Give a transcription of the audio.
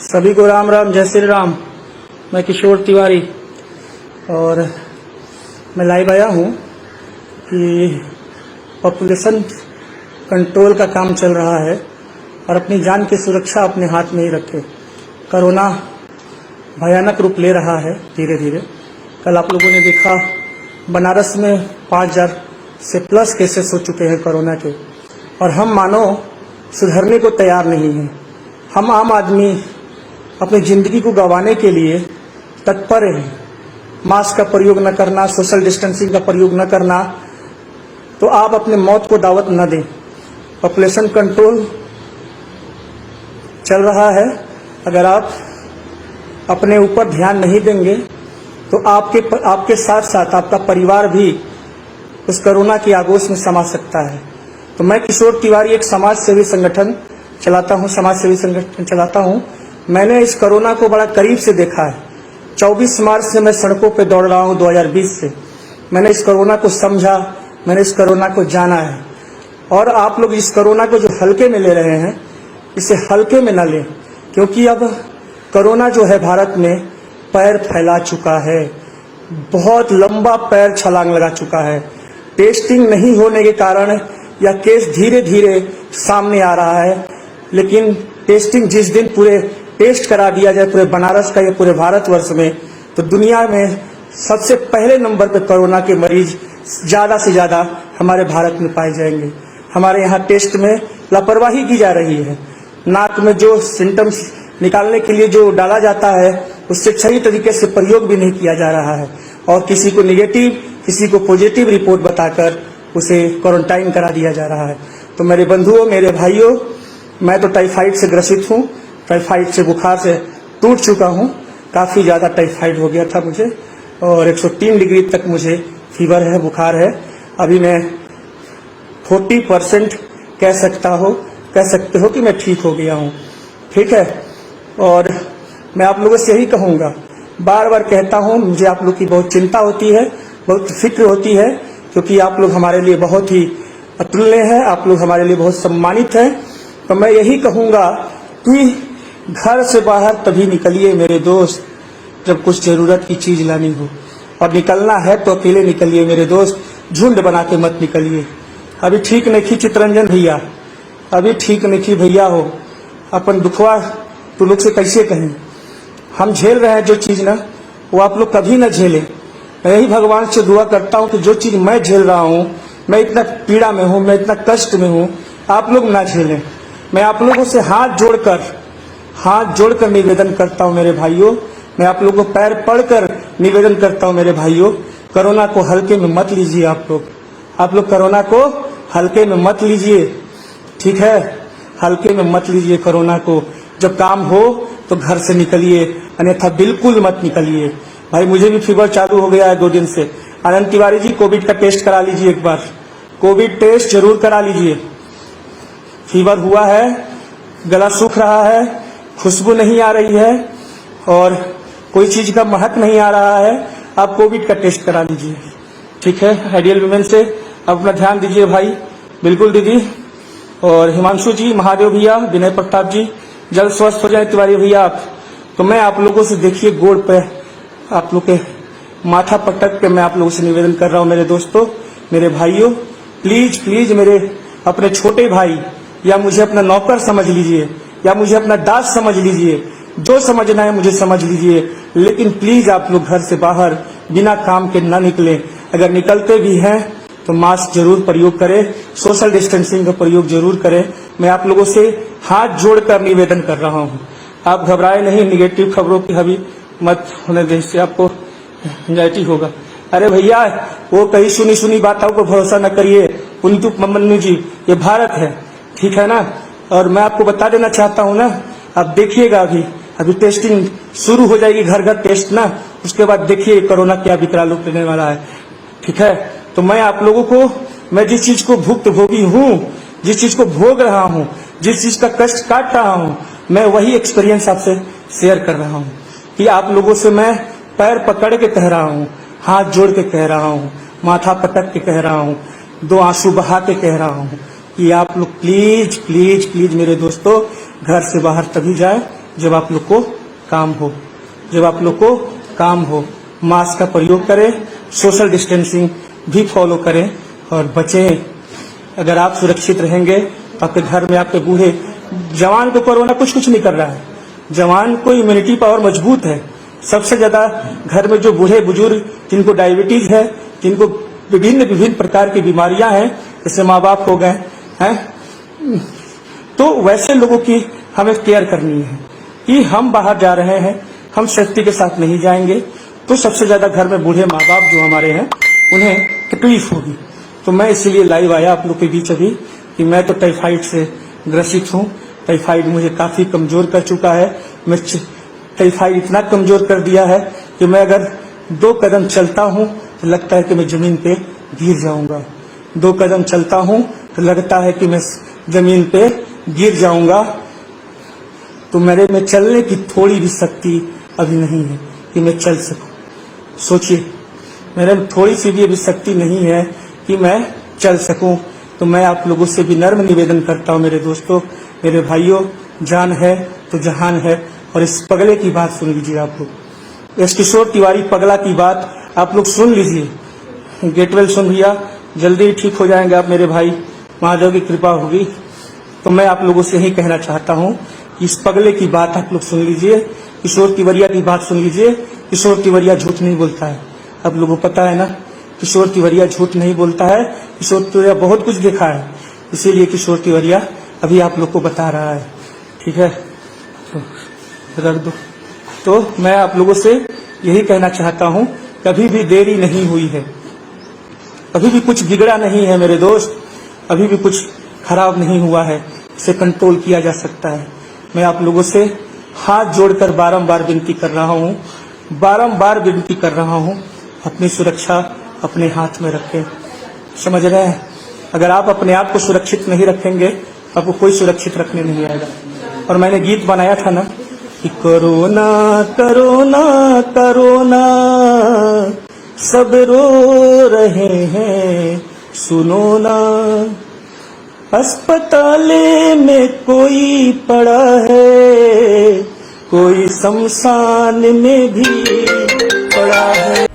सभी को राम राम, जय श्री राम। मैं किशोर तिवारी और मैं लाइव आया हूँ कि पॉपुलेशन कंट्रोल का काम चल रहा है और अपनी जान की सुरक्षा अपने हाथ में ही रखें। कोरोना भयानक रूप ले रहा है धीरे धीरे। कल आप लोगों ने देखा बनारस में 5000 से प्लस केसेस हो चुके हैं कोरोना के, और हम मानो सुधरने को तैयार नहीं हैं। हम आम आदमी अपनी ज़िंदगी को गंवाने के लिए तत्पर हैं। मास्क का प्रयोग न करना, सोशल डिस्टेंसिंग का प्रयोग न करना, तो आप अपने मौत को दावत न दें। पॉपुलेशन कंट्रोल चल रहा है, अगर आप अपने ऊपर ध्यान नहीं देंगे तो आपके साथ साथ आपका परिवार भी उस कोरोना की आगोश में समा सकता है। तो मैं किशोर तिवारी एक समाज सेवी संगठन चलाता हूँ। मैंने इस कोरोना को बड़ा करीब से देखा है। 24 मार्च से मैं सड़कों पे दौड़ रहा हूँ 2020 से। मैंने इस कोरोना को समझा, मैंने इस कोरोना को जाना है। और आप लोग इस कोरोना को जो हल्के में ले रहे हैं, इसे हल्के में न लें, क्योंकि अब कोरोना जो है भारत में पैर फैला चुका है, बहुत लंबा पैर छलांग लगा चुका है। टेस्टिंग नहीं होने के कारण यह केस धीरे धीरे सामने आ रहा है, लेकिन टेस्टिंग जिस दिन पूरे टेस्ट करा दिया जाए पूरे बनारस का या पूरे भारतवर्ष में, तो दुनिया में सबसे पहले नंबर पर कोरोना के मरीज ज़्यादा से ज़्यादा हमारे भारत में पाए जाएंगे। हमारे यहाँ टेस्ट में लापरवाही की जा रही है। नाक में जो सिम्टम्स निकालने के लिए जो डाला जाता है, उससे सही तरीके से प्रयोग भी नहीं किया जा रहा है, और किसी को निगेटिव किसी को पॉजिटिव रिपोर्ट बताकर उसे क्वारंटाइन करा दिया जा रहा है। तो मेरे बंधुओं, मेरे भाइयों, मैं तो टाइफाइड से ग्रसित हूँ। टाइफाइड से बुखार से टूट चुका हूँ। काफ़ी ज़्यादा टाइफाइड हो गया था मुझे, और 103 डिग्री तक मुझे फीवर है, बुखार है। अभी मैं 40% कह सकते हो कि मैं ठीक हो गया हूँ। ठीक है, और मैं आप लोगों से यही कहूँगा, बार बार कहता हूँ, मुझे आप लोग की बहुत चिंता होती है, बहुत फिक्र होती है, क्योंकि आप लोग हमारे लिए बहुत ही अतुल्य हैं, आप लोग हमारे लिए बहुत सम्मानित हैं। तो मैं यही कहूँगा कि घर से बाहर तभी निकलिए मेरे दोस्त जब कुछ ज़रूरत की चीज़ लानी हो, और निकलना है तो अकेले निकलिए मेरे दोस्त, झुंड बना के मत निकलिए। अभी ठीक नहीं चितरंजन भैया, अभी ठीक नहीं भैया हो। अपन दुखवा तो लोग से कैसे कहें। हम झेल रहे हैं जो चीज़ ना, वो आप लोग कभी ना झेलें। मैं यही भगवान से दुआ करता हूँ कि जो चीज़ मैं झेल रहा हूँ, मैं इतना पीड़ा में हूँ, मैं इतना कष्ट में हूँ, आप लोग ना झेलें। मैं आप लोगों से हाथ जोड़कर निवेदन करता हूँ मेरे भाइयों। मैं आप लोगों को पैर पड़कर निवेदन करता हूँ मेरे भाइयों, कोरोना को हल्के में मत लीजिए। आप लोग कोरोना को हल्के में मत लीजिए, ठीक है? हल्के में मत लीजिए कोरोना को। जब काम हो तो घर से निकलिए, अन्यथा बिल्कुल मत निकलिए। भाई मुझे भी फीवर चालू हो गया है 2 दिन से। आनंद तिवारी जी, कोविड का टेस्ट करा लीजिए एक बार, कोविड टेस्ट जरूर करा लीजिए। फीवर हुआ है, गला सूख रहा है, खुशबू नहीं आ रही है, और कोई चीज का महक नहीं आ रहा है, आप कोविड का टेस्ट करा लीजिए, ठीक है? आइडियल वुमेन से अपना ध्यान दीजिए भाई, बिल्कुल दीदी। और हिमांशु जी, महादेव भैया, विनय प्रताप जी, जल्द स्वस्थ हो जाए तिवारी भैया आप। तो मैं आप लोगों से देखिए गोड़ पे आप लोग के माथा पटक के मैं आप लोगों से निवेदन कर रहा हूँ मेरे दोस्तों, मेरे भाइयों, प्लीज मेरे अपने छोटे भाई, या मुझे अपना नौकर समझ लीजिए, या मुझे अपना दास समझ लीजिए, जो समझना है मुझे समझ लीजिए, लेकिन प्लीज आप लोग घर से बाहर बिना काम के ना निकलें। अगर निकलते भी हैं तो मास्क जरूर प्रयोग करें, सोशल डिस्टेंसिंग का प्रयोग जरूर करें। मैं आप लोगों से हाथ जोड़कर निवेदन कर रहा हूँ, आप घबराए नहीं, निगेटिव खबरों की हावी मत होने दें, इससे आपको एंजाइटी होगा। अरे भैया, वो कहीं सुनी बातों को भरोसा न करिए। पुंतु मन्नू जी, ये भारत है, ठीक है ना? और मैं आपको बता देना चाहता हूँ ना, आप देखिएगा अभी टेस्टिंग शुरू हो जाएगी, घर घर टेस्ट ना, उसके बाद देखिए कोरोना क्या विकराल रूप लेने वाला है, ठीक है? तो मैं आप लोगों को, मैं जिस चीज को भुक्तभोगी हूँ, जिस चीज को भोग रहा हूँ, जिस चीज का कष्ट काट रहा हूँ, मैं वही एक्सपीरियंस आपसे शेयर कर रहा हूँ। कि आप लोगों से मैं पैर पकड़ के कह रहा हूँ, हाथ जोड़ के कह रहा हूँ, माथा पटक के कह रहा हूँ, 2 आंसू बहा के कह रहा हूँ कि आप लोग प्लीज मेरे दोस्तों घर से बाहर तभी जाए जब आप लोग को काम हो, जब आप लोग को काम हो। मास्क का प्रयोग करें, सोशल डिस्टेंसिंग भी फॉलो करें और बचें। अगर आप सुरक्षित रहेंगे तो आपके घर में आपके बूढ़े, जवान को कोरोना कुछ नहीं कर रहा है, जवान को इम्यूनिटी पावर मजबूत है। सबसे ज्यादा घर में जो बूढ़े बुजुर्ग, जिनको डायबिटीज है, जिनको विभिन्न प्रकार की बीमारियां हैं, जैसे माँ बाप हो गए हैं, तो वैसे लोगों की हमें केयर करनी है कि हम बाहर जा रहे हैं, हम सेफ्टी के साथ नहीं जाएंगे तो सबसे ज्यादा घर में बूढ़े माँ बाप जो हमारे हैं उन्हें तकलीफ होगी। तो मैं इसीलिए लाइव आया आप लोग के बीच अभी कि मैं तो टाइफाइड से ग्रसित हूँ। टाइफाइड मुझे काफी कमजोर कर चुका है। मैं टाइफाइड इतना कमजोर कर दिया है कि मैं अगर 2 कदम चलता हूँ तो लगता है कि मैं जमीन पे गिर जाऊंगा। 2 कदम चलता हूँ तो लगता है कि मैं जमीन पे गिर जाऊंगा। तो मेरे में चलने की थोड़ी भी शक्ति अभी नहीं है कि मैं चल सकूं। सोचिए, मेरे में थोड़ी सी भी अभी शक्ति नहीं है कि मैं चल सकूं। तो मैं आप लोगों से भी नर्म निवेदन करता हूं, मेरे दोस्तों, मेरे भाइयों, जान है तो जहान है। और इस पगले की बात सुन लीजिए आप लोग, इस किशोर तिवारी पगला की बात आप लोग सुन लीजिए। गेट वेल सुन भैया, जल्दी ही ठीक हो जाएंगे आप मेरे भाई, महादेव की कृपा होगी। तो मैं आप लोगों से यही कहना चाहता हूँ, इस पगले की बात आप लोग सुन लीजिए, किशोर तिवारिया की बात सुन लीजिए। किशोर तिवारिया झूठ नहीं बोलता है, आप लोगों को पता है ना। किशोर तिवारिया झूठ नहीं बोलता है। किशोर तिवारिया बहुत कुछ देखा है, इसीलिए किशोर तिवारिया अभी आप लोग को बता रहा है। ठीक है, तो रख दो। तो मैं आप लोगों से यही कहना चाहता हूँ, कभी भी देरी नहीं हुई है, अभी भी कुछ बिगड़ा नहीं है मेरे दोस्त, अभी भी कुछ खराब नहीं हुआ है, इसे कंट्रोल किया जा सकता है। मैं आप लोगों से हाथ जोड़कर बारंबार विनती कर रहा हूँ, बारंबार विनती कर रहा हूँ, अपनी सुरक्षा अपने हाथ में रखें। समझ रहे हैं? अगर आप अपने आप को सुरक्षित नहीं रखेंगे तो आपको कोई सुरक्षित रखने नहीं आएगा। और मैंने गीत बनाया था ना कि कोरोना कोरोना कोरोना सब रो रहे हैं, सुनो ना, अस्पताले में कोई पड़ा है, कोई शमशान में भी पड़ा है।